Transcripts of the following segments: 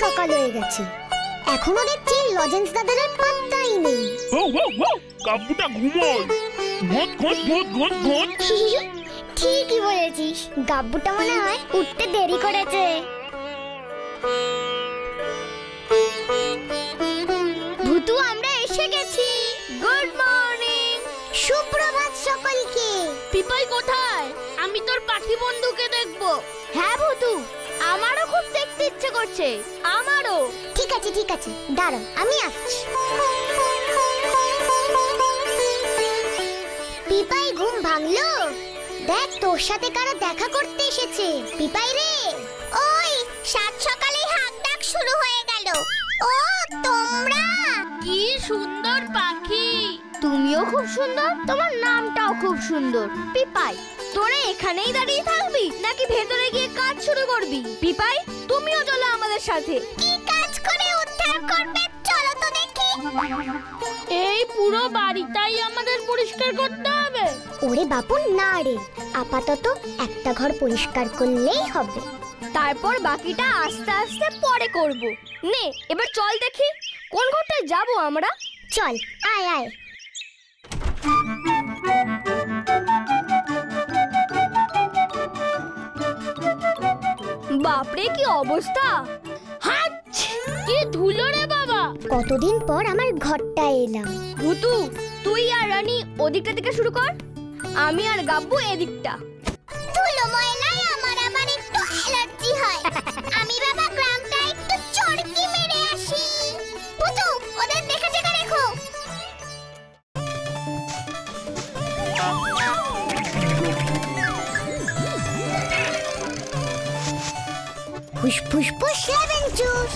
সকাল হয়ে গেছে, এখনো দেখছি লজেন্স দাদার পাত্তাই নেই। কাব্বুটা ঘুমোয়। ঘট ঘট ঘট ঘট ঘট। ঠিকই বলেছিস, গাব্বুটা মনে হয় উঠতে দেরি করেছে। ভূতু, আমরা এসে গেছি। Good morning. সুপ্রভাত সকলকে। পিপাই কোথায়? আমি তোর পাখি বন্ধুকে দেখবো। হ্যাঁ ভূতু, আমারও খুব দেখতে ইচ্ছে করছে। আমারও। ঠিক আছে ঠিক আছে, দাঁড়াও আমি আসছি। পিপাই ঘুম ভাঙলো? দেখ তোর সাথে কারা দেখা করতে এসেছে। পিপাই রে, ওই সাত সকালে হাঁক ডাক শুরু হয়ে গেল। ও তোমরা? কি সুন্দর পাখি। তুমিও খুব সুন্দর, তোমার নামটাও খুব সুন্দর। পিপাই, তোরা এখানেই দাঁড়িয়ে থাকবি নাকি ভেতরে গিয়ে কাজ শুরু করবি? পিপাই, তুমিও চলো আমাদের সাথে। কি কাজ করে উদ্ধার করবে চলো তো দেখি। এই পুরো বাড়িটাই আমাদের পরিষ্কার করতে হবে। ওরে বাপু না রে, আপাতত একটা ঘর পরিষ্কার করলেই হবে, তারপর বাকিটা আস্তে আস্তে পরে করব। নে এবার চল দেখি কোন ঘরটায় যাব আমরা। চল আয় আয়। বাপরে কি অবস্থা! কি ধুলো রে বাবা। কতদিন পর আমার ঘরটা এলাম। ভূতু, তুই আর রানী ওদিকটা থেকে শুরু কর, আমি আর গাব্বু এদিকটা। ধুলো ময়লায় আমার আবার একটু অ্যালার্জি হয়। আমি বাবা গ্রামটা একটু চড়কি মেরে আসি। ভূতু, ওদের দেখে দেখে রেখো। ফুস ফুস ফুস লেমন জুস।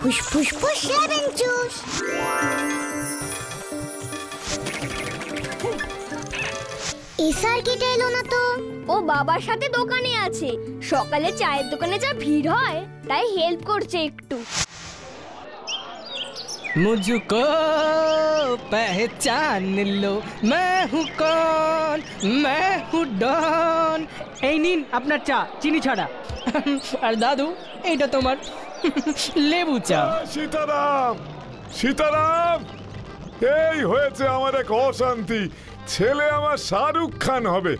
ফুস ফুস ফুস লেমন জুস। সার্কিট এলো না তো। ও বাবার সাথে দোকানে আছে, সকালে চায়ের দোকানে যা ভিড় হয় তাই হেল্প করছে একটু। मुझको पहचान लो मैं हूँ कौन मैं हूँ डॉन। এই নিন আপনার চা চিনি ছাড়া। আর দাদু এইটা তোমার লেবু চা। সীতারাম, সীতারাম, এই হয়েছে আমার এক অশান্তি। ছেলে আমার শাহরুখ খান হবে,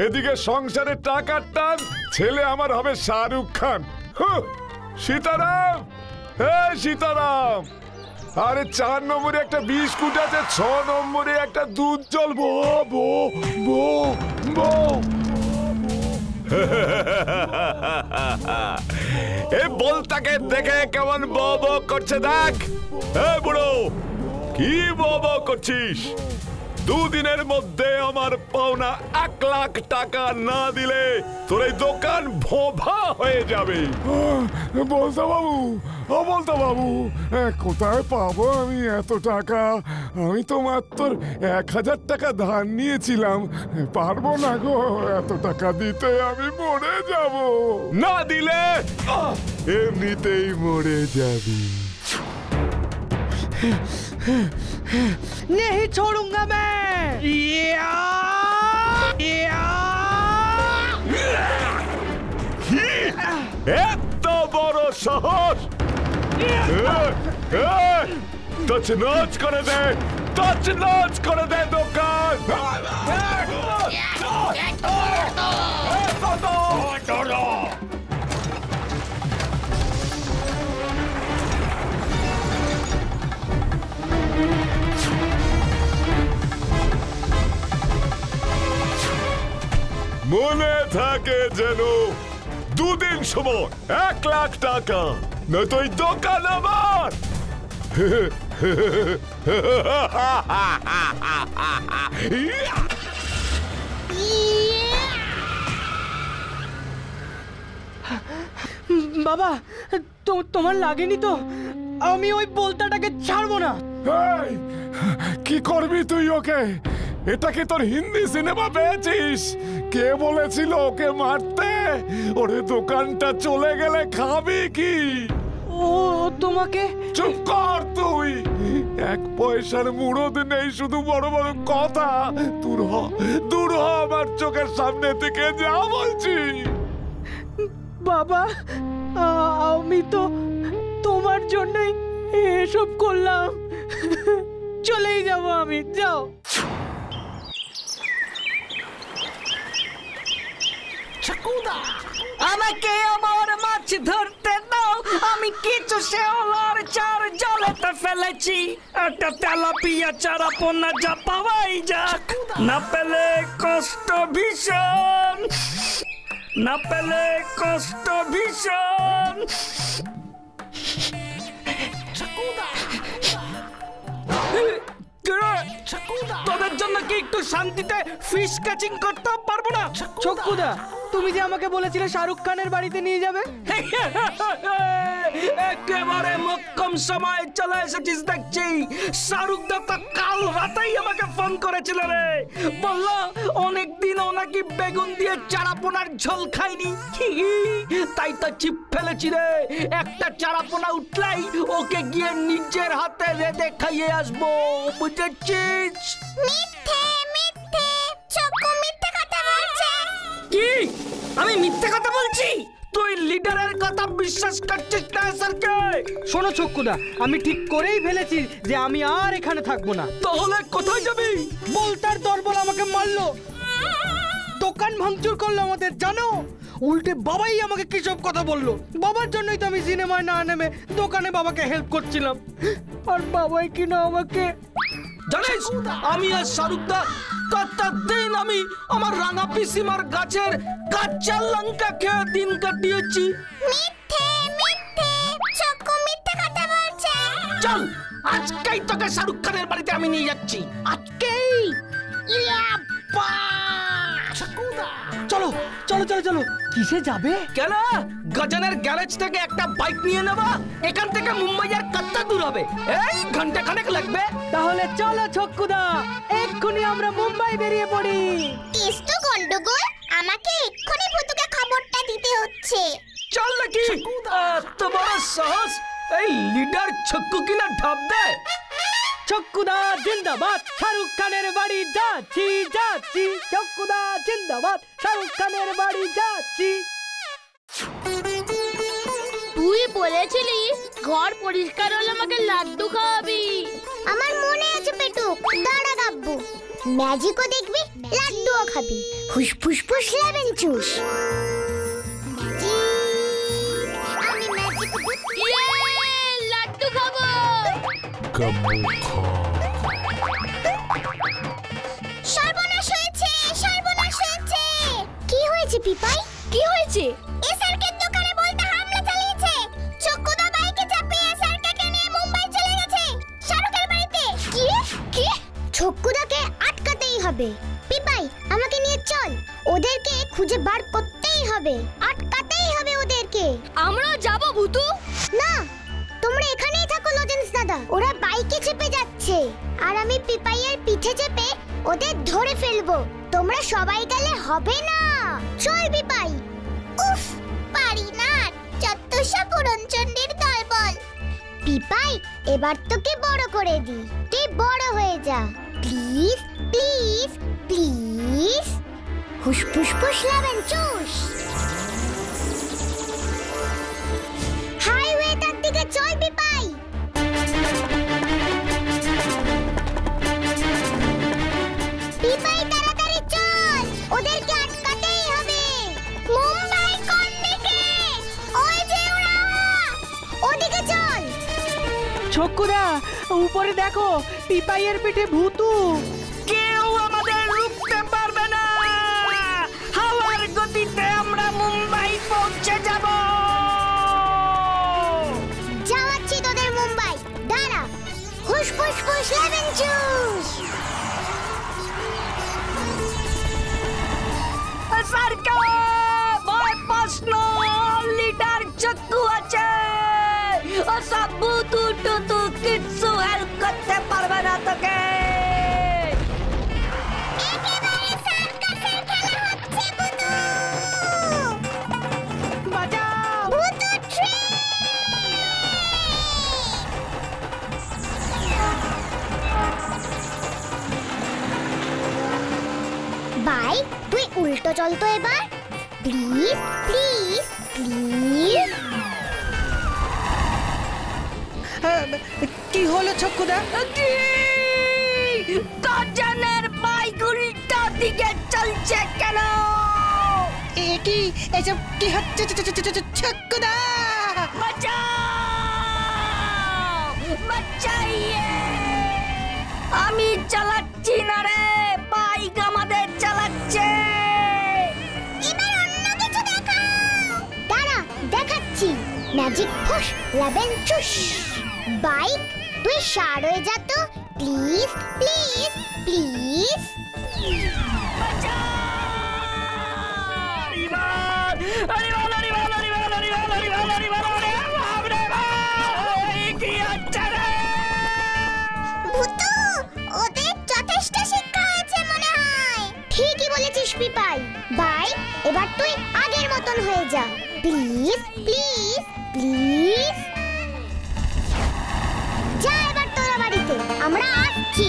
এদিকে সংসারের টাকার টান, ছেলে আমার হবে শাহরুখ খান। সীতারাম, এই সীতারাম, আরে 4 নম্বরে একটা বিস্কুট আছে, 6 নম্বরে একটা দুধ জল। বো বো বো বো। এই বলতাকে দেখে কেমন বো বো করছে দেখ। এই বুড়ো, কি বো বো করছিস? 2 দিনের মধ্যে আমার পাওনা 1 লাখ টাকা না দিলে তোর এই দোকান ভোভা হয়ে যাবে। বলতা বাবু, ও বলতা বাবু, কোথায় পাবো আমি এত টাকা? আমি তো মাত্র 1000 টাকা ধার নিয়েছিলাম, পারবো না গো এত টাকা দিতে, আমি মরে যাব। না দিলে এমনিতেই মরে যাবি। नहीं छोड़ूंगा मैं। এত বড় সাহস! তছনছ করে দে, তছনছ করে দে দোকান। মনে থাকে যেন, 2 দিন সময়, 1 লাখ টাকা, নয়তো এই দোকান আমার। বাবা, তোমার লাগেনি তো? আমি ওই বলতাটাকে ছাড়বো না। কি করবি তুই ওকে? এটা কি তোর হিন্দি সিনেমা পেয়েছিস? কে বলেছিল ওকে মারতে? ওরে দোকানটা চলে গেলে খাবি কি? ও তোমাকে। চুপ কর তুই, এক পয়সার মুরদ নেই, শুধু বড় বড় কথা। দূর হ আমার চোখের সামনে থেকে, যা বলছি। বাবা, আমি তো তোমার জন্যই এসব করলাম। চলেই যাব আমি, যাও। আমাকে আমার মাছ ধরতে দাও, আমি কিছু শেওলার চার জলেতে ফেলেছি। একটা তেলাপিয়া চারা পোনা যা পাওয়াই যাক, না পেলে কষ্ট ভীষণ, না পেলে কষ্ট ভীষণ। তোদের জন্য কি একটু শান্তিতে ফিশ ক্যাচিং করতে পারবো না? ছক্কুদা, তুমি যে আমাকে বলেছিলে শাহরুখ খানের বাড়িতে নিয়ে যাবে। একেবারে মক্কম সময় চলে এসেছিস দেখছি। শাহরুখ দা তো কাল রাতেই আমাকে ফোন করেছিল রে, বললো অনেকদিন ও নাকি বেগুন দিয়ে চারাপোনার ঝোল খায়নি, তাই তো চিপ ফেলেছি রে। একটা চারাপোনা উঠলেই ওকে গিয়ে নিজের হাতে রেঁধে খাইয়ে আসবো, বুঝেছিস? মিথ্যে মিথ্যে, চক্কু মিথ্যে কথা বলছে। কি আমি মিথ্যে কথা বলছি? তুই লিডারের কথা বিশ্বাস করছিস না স্যারকে? শোনো ছক্কুদা, আমি ঠিক করেই ফেলেছি যে আমি আর এখানে থাকবো না। তাহলে কোথায় যাবি? বলতার দরবল আমাকে মারলো, দোকান ভাঙচুর করলো আমাদের, জানো? উল্টে বাবাই আমাকে কিসব কথা বললো। বাবার জন্যই তো আমি সিনেমায় না নেমে দোকানে বাবাকে হেল্প করছিলাম, আর বাবাই কিনা আমাকে। জানিস আমি আর শাহরুখদা কতটা দিন আমি আমার রাঙা পিসিমার গাছের কাঁচা লঙ্কা খেয়ে দিন কাটিয়েছি। মিথ্যে মিথ্যে, চক্কু মিথ্যে কথা বলছে। চল আজকেই তোকে শাহরুখ খানের বাড়িতে আমি নিয়ে যাচ্ছি, আজকেই। চলো চলো চলো চলো। কিসে যাবে? কেন, গজনের গ্যারেজ থেকে একটা বাইক নিয়ে নেবা। এখান থেকে মুম্বাই আর কত দূর হবে? এই ঘন্টা খানেক লাগবে। তাহলে চলো ছক্কুদা, এক্ষুনি আমরা মুম্বাই বেরিয়ে পড়ি। কেস তো গন্ডগোল, আমাকে এক্ষুনি ভূতুকে খবরটা দিতে হচ্ছে। চল নাকি, তোমার সাহস, এই লিডার ছক্কু কিনা ঢাপ দে। ছক্কুদা জিন্দাবাদ, শাহরুখ খানের বাড়ি যাচ্ছি যাচ্ছি। ছক্কুদা জিন্দাবাদ, শাহরুখ খানের বাড়ি যাচ্ছি। তুই বলেছিলি ঘর পরিষ্কার হলে আমাকে লাড্ডু খাওয়াবি। আমার মনে আছে পেটু, দাঁড়া গাব্বু, ম্যাজিকও দেখবি, লাড্ডুও খাবি। হুস ফুস ফুস লেমন জুস। আমি ম্যাজিক লাড্ডু খাবো। সর্বনাশ হয়েছে, সর্বনাশ হয়েছে। কি হয়েছে পিপাই? কি হয়েছে? এসআরকের দোকানে বলতে হামলা চালিয়েছে। চক্কুদা বাইকে চাপিয়ে এসআরকে নিয়ে মুম্বাই চলে গেছে, শাহরুখের বাড়িতে। কি কি? চক্কুদাকে আটকাতেই হবে। পিপাই, আমাকে নিয়ে চল, ওদেরকে খুঁজে বার করতেই হবে, আটকাতেই হবে ওদেরকে। আমরা যাব ভূতু? না, তোমরা এখানেই থাকো লজেন্স দাদা, ওরা বাইকে চেপে যাচ্ছে, আর আমি পিপাইয়ের পিঠে চেপে ওদের ধরে ফেলবো। তোমরা সবাই গেলে হবে না। চল পিপাই। উফ, পারি না, চত্বরসা পুরনচণ্ডীর দলবল। পিপাই, এবার তোকে বড় করে দি, তুই বড় হয়ে যা, প্লিজ প্লিজ প্লিজ। হুস ফুস ফুস লেমন জুস। হাইওয়েটার দিকে চল পিপাই। পিপাই তাড়াতাড়ি চল, ওদেরকে আটকাতেই হবে। মুম্বাই কোন দিকে? ওই যে ওরা, ওদিকে চল। ছক্কুদা, উপরে দেখো, পিপাইয়ের পিঠে ভূতু। কেউ আমাদের রুখতে পারবে না। হাওয়ার গতিতে আমরা মুম্বাই পৌঁছে যাব। যাওয়াচ্ছি তোদের মুম্বাই, দাঁড়া। হুস ফুস ফুস লেমন জুস। সরকার ভয় পাস না, লিডার চক্কু আছে। ও সব ভূতু টুতু কিচ্ছু হেল্প করতে পারবে না তোকে। একেবারে সার্কাসের খেলা হচ্ছে ভূতু। বাঁচাও! ভূতু ট্রেন। চল তো এবার, প্লিজ প্লিজ প্লিজ। কি হলো ছক্কুদা? কাজানের বাইক উল্টো দিকে চলছে কেন? এ কি এসব কি হচ্ছে ছক্কুদা? আমি চালাচ্ছি না রে, বাইক আমাদের চালাচ্ছে। এবার অন্য কিছু দেখাও। দাঁড়া, দেখাচ্ছি। ম্যাজিক ফুশ লেবেন চুশ। বাইক তুই সার হয়ে যা তো, প্লিজ প্লিজ প্লিজ। ভূতু, ওদের যথেষ্ট শিক্ষা হয়েছে মনে হয়। ঠিকই বলেছিস পিপাই। বাই, এবার তুই আগের মতন হয়ে যা, প্লিজ প্লিজ প্লিজ। যা এবার তোরা বাড়িতে, আমরা আসছি।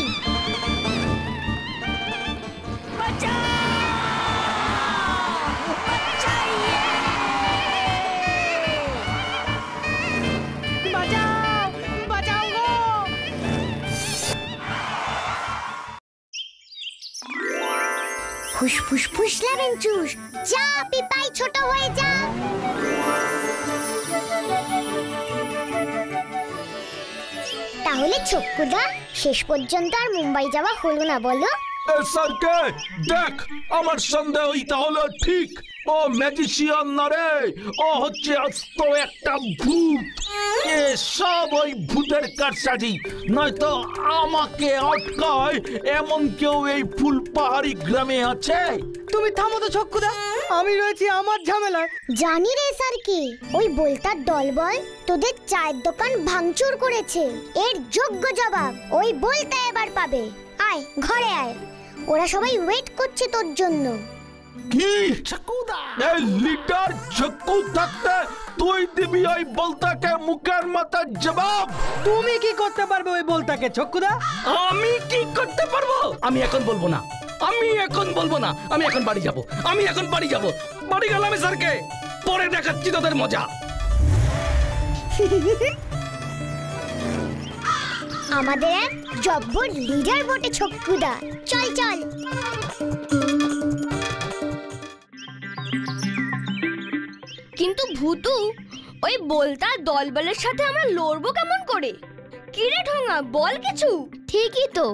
বাঁচাও, বাঁচাও গো! ফুস ফুস ফুস লেবেন চুস। যা পিপাই, ছোট হয়ে যা। তাহলে ছক্কুদা, শেষ পর্যন্ত আর মুম্বাই যাওয়া হলো না বলো? স্যারকে দেখ, আমার সন্দেহই তাহলে ঠিক। ও ম্যাজিশিয়ান না রে, ও হচ্ছে আস্ত একটা ভূত। এ সব ওই ভূতের কারসাজি, নয়তো আমাকে আটকায় এমন কেউ এই ফুলপাহাড়ি গ্রামে আছে? তুমি থামো তো ছক্কুদা, আমি রয়েছি আমার ঝামেলায়। জানি রে স্যার কি, ওই বলতার দলবল তোদের চায়ের দোকান ভাঙচুর করেছে। এর যোগ্য জবাব ওই বলতা এবার পাবে। আয় ঘরে আয়, ওরা সবাই ওয়েট করছে তোর জন্য। কি এই লিডার চক্কু থাকতে তুই দিবি ওই বলতাকে মুখের মাথা জবাব? তুমি কি করতে পারবে ওই বলতাকে ছক্কুদা? আমি কি করতে পারবো? আমি এখন বলবো না, আমি এখন বলবো না। আমি এখন বাড়ি যাব, আমি এখন বাড়ি যাব। বাড়ি গেলাম স্যারকে, পরে দেখাচ্ছি তোদের মজা। আমাদের এক জব্বর লিডার বটে ছক্কুদা। চল চল। কিন্তু ভূতু, ওই বলতার দলবলের সাথে আমরা লড়বো কেমন করে? কিরে ঠোঙা, বল কিছু। ঠিকই তো,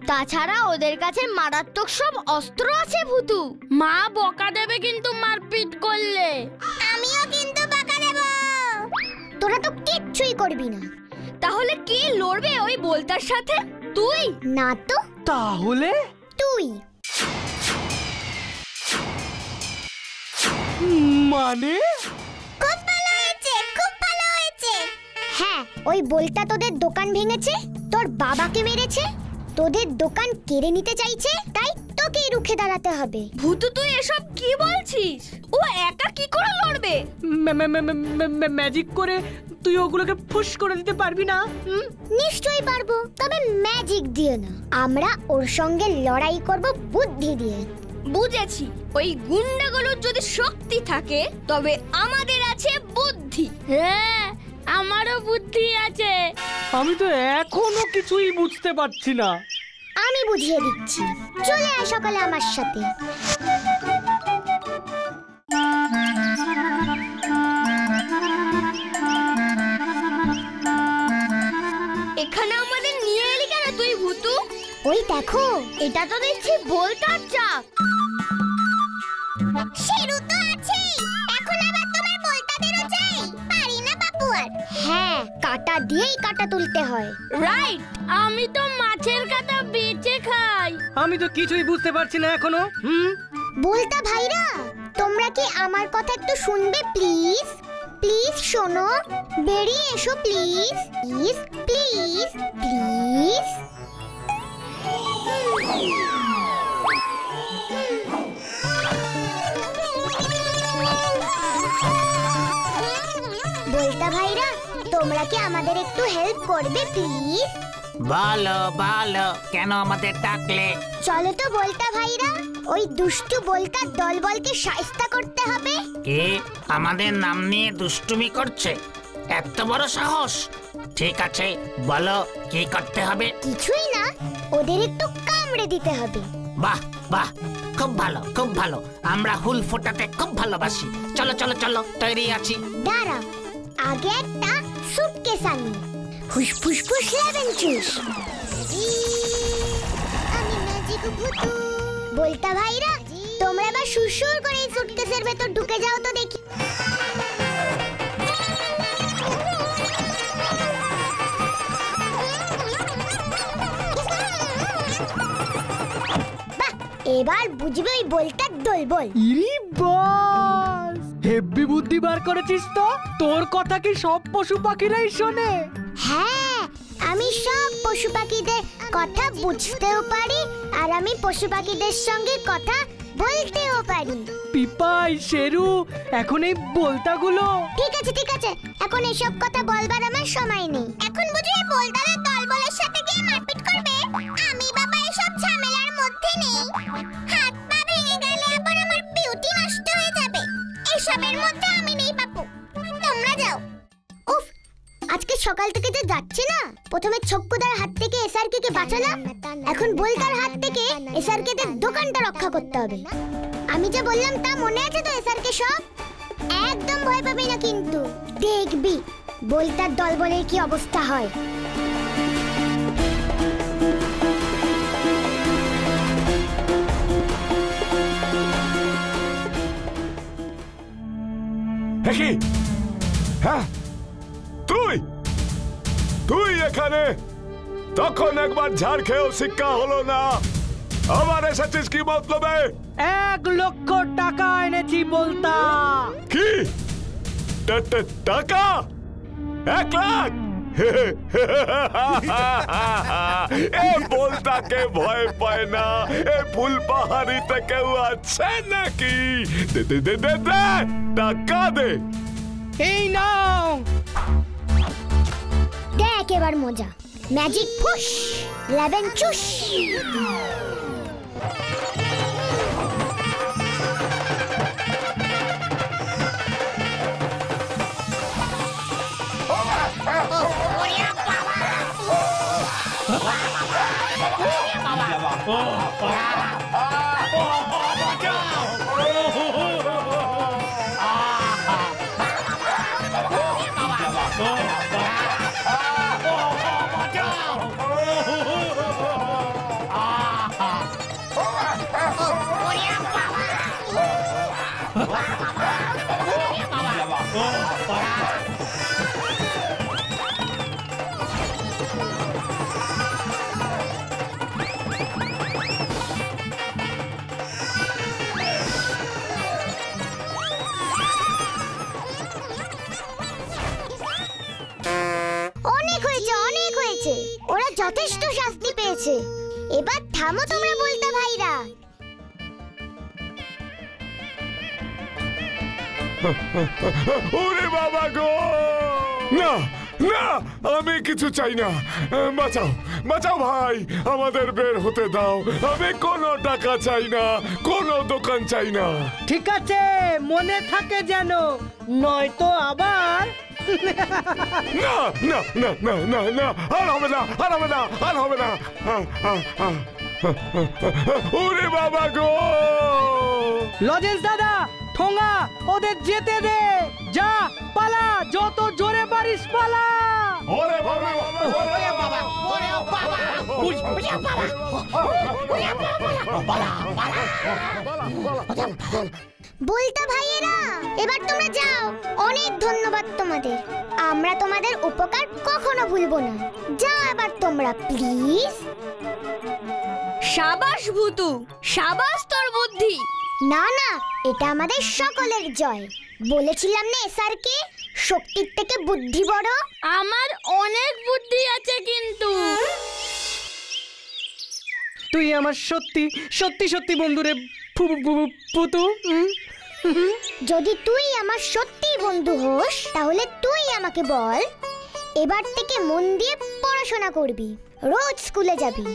তাছাড়া ওদের কাছে মারাত্মক সব অস্ত্র আছে ভূতু। মা বকা দেবে কিন্তু মারপিট করলে। আমিও কিন্তু বকা দেব। তোরা তো কিচ্ছুই করবি না। তাহলে কে লড়বে ওই বলতার সাথে? তুই না তো। তাহলে তুই। মানে খুব ভালো হয়েছে, খুব ভালো হয়েছে। হ্যাঁ, ওই বলটা তোদের দোকান ভেঙেছে, তোর বাবাকে মেরেছে, তোদের দোকান কেড়ে নিতে চাইছে, তাই তোকেই রুখে দাঁড়াতে হবে। ভূতু, তুই এসব কি বলছিস? ও একা কি করে লড়বে? ম্যাজিক করে তুই ওগুলোকে ফুস করে দিতে পারবি না? নিশ্চয়ই পারবো, তবে ম্যাজিক দিয়ে না। আমরা ওর সঙ্গে লড়াই করব বুদ্ধি দিয়ে। বুঝেছি, ওই গুন্ডাগুলোর যদি শক্তি থাকে তবে আমাদের আছে বুদ্ধি। হ্যাঁ, আমারও বুদ্ধি আছে। আমি তো এখনো কিছুই বুঝতে পারছি না। আমি বুঝিয়ে দিচ্ছি, চলে আয় সকালে আমার সাথে। এখানে আমাদের নিয়ে এলি কেন তুই ভূতু? ওই দেখো, এটা তো দেখছি বলতার চাক। শেরু তো আছেই, এখন আবার তোমার বলতাদেরও চাই। পারি না বাপু আর। হ্যাঁ, কাটা দিয়েই কাটা তুলতে হয়। রাইট, আমি তো মাছের কাঁটা বেচে খাই। আমি তো কিছুই বুঝতে পারছি না এখনো। বলতা ভাইরা, তোমরা কি আমার কথা একটু শুনবে প্লিজ? প্লিজ শোনো, বেরিয়ে এসো প্লিজ প্লিজ প্লিজ প্লিজ। বলতা ভাইরা, তোমরা কি আমাদের একটু হেল্প করবে প্লিজ? ভালো ভালো, কেন আমাদের ডাকলে? চলো তো বলতা ভাইরা, ওই দুষ্টু বলতার দলবলকে শায়েস্তা করতে হবে। কে আমাদের নাম নিয়ে দুষ্টুমি করছে? এত বড় সাহস! ঠিক আছে, বলো কি করতে হবে। কিছুই না, ওদের একটু কামড়ে দিতে হবে। বাহ বাহ, খুব ভালো খুব ভালো। আমরা হুল ফোটাতে খুব ভালোবাসি। চলো চলো চলো, তৈরি আছি। দাঁড়া, আগে একটা সুটকেস আনি। হুস ফুস ফুস লেবেন চুস। আমি ম্যাজিক ভূতু। বলতা ভাইরা, তোমরা এবার সুরসুর করে এই সুটকেসের ভেতর ঢুকে যাও তো দেখি। এবার বুঝবে ওই বলতার দলবল। ইরি বাস, হেব্বি বুদ্ধি বার করেছিস তো। তোর কথা কি সব পশু পাখিরাই শোনে? হ্যাঁ, আমি সব পশু পাখিদের কথা বুঝতেও পারি, আর আমি পশু পাখিদের সঙ্গে কথা বলতেও পারি। পিপাই, শেরু, এখন এই বলতাগুলো। ঠিক আছে ঠিক আছে, এখন এসব কথা বলবার আমার সময় নেই। এখন বুঝি এই বলদারের দলবলের সাথে গিয়ে মারপিট করবে? আমি বাবা এসব ঝামেলার মধ্যে নেই। হাত পা ভেঙে গেলে আবার আমার বিউটি নষ্ট হয়ে যাবে। এসবের মধ্যে আমি নেই বাপু, তোমরা যাও। উফ, আজকে সকাল থেকে যে যাচ্ছে না। প্রথমে ছক্কুদার হাত থেকে এসআরকে কে বাঁচালাম, এখন বলতার হাত থেকে এসআরকে দের দোকানটা রক্ষা করতে হবে। আমি যা বললাম তা মনে আছে তো এসআরকে সব? একদম ভয় পাবি না কিন্তু, দেখবি বলতার দলবলের কি অবস্থা হয়। কি? হ্যাঁ, তুই তুই এখানে? তখন একবার ঝাড় খেয়েও শিক্ষা হলো না, আবার এসেছিস কি মতলবে? 1 লক্ষ টাকা এনেছি বলতা। কি টাকা? 1 লাখ? এ বলতাকে ভয় পায় না, এ ফুল পাহাড়িতে কেউ আছে নাকি? দে দে দে দে দে, টাকা দে। এই নাও। দেখ এবার মজা। ম্যাজিক পুশ, লেবেন চুস। ওরা যথেষ্ট শাস্তি পেয়েছে, এবার থামো তোমরা বলতা ভাইরা। ওরে বাবা গো, না না, আমি কিছু চাই না। বাঁচাও বাঁচাও ভাই, আমাদের বের হতে দাও। আমি কোনো টাকা চাই না, কোনো দোকান চাই না। ঠিক আছে, মনে থাকে যেন, নয়তো আবার। না না না না না না, আর হবে না, আর হবে না, আর হবে না। ওরে বাবা গো। লজেন্স দাদা, ঠোঙা, ওদের যেতে দে। যা, পালা, যত জোরে পারিস পালা। ওরে বাবা, ওরে বাবা, ওরে বাবা, ওরে বাবা। বলতা ভাইয়েরা, এবার তোমরা যাও। অনেক ধন্যবাদ তোমাদের, আমরা তোমাদের উপকার কখনো ভুলবো না। যাও এবার তোমরা প্লিজ। সাবাস ভূতু, সাবাস তোর বুদ্ধি। না না, এটা আমাদের সকলের জয়। বলেছিলাম না এসআরকে, শক্তির থেকে বুদ্ধি বড়। আমার অনেক বুদ্ধি আছে কিন্তু। তুই আমার সত্যি সত্যি সত্যি বন্ধুরে পুতু। যদি তুই আমার সত্যি বন্ধু হোস, তাহলে তুই আমাকে বল, এবার থেকে মন দিয়ে পড়াশোনা করবি, রোজ স্কুলে যাবি,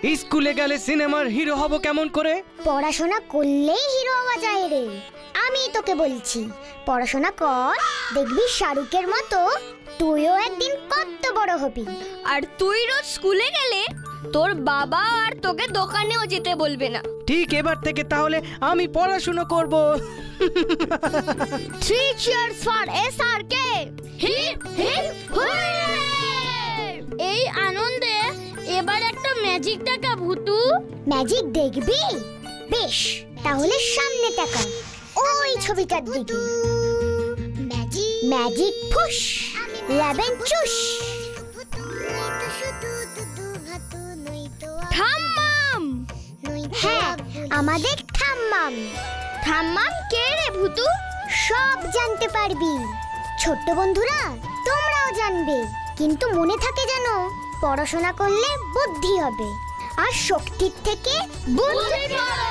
স্কুলে গেলে সিনেমার হিরো হব কেমন করে? পড়াশোনা করলেই হিরো হওয়া যায় রে। আমি তোকে বলছি, পড়াশোনা কর, দেখবি শাহরুখের মতো তুইও একদিন কত বড় হবি। আর তুই রোজ স্কুলে গেলে তোর বাবা আর তোকে দোকানেও যেতে বলবে না। ঠিক এবার থেকে তাহলে আমি পড়াশোনা করব। 3 cheers for SRK! Hip hip hooray! এই আনন্দে এবার একটা ম্যাজিক টাকা ভুতু। ম্যাজিক দেখবি? বেশ, তাহলে সামনে টাকা, ওই ছবিটার দিকে। ম্যাজিক ফুস, লেবেন চুস। ঠাম্মাম! হ্যাঁ, আমাদের ঠাম্মাম। ঠাম্মাম কে রে ভুতু? সব জানতে পারবি। ছোট্ট বন্ধুরা, তোমরাও জানবে, কিন্তু মনে থাকে যেন পড়াশোনা করলে বুদ্ধি হবে, আর শক্তির থেকে বুদ্ধি বড়।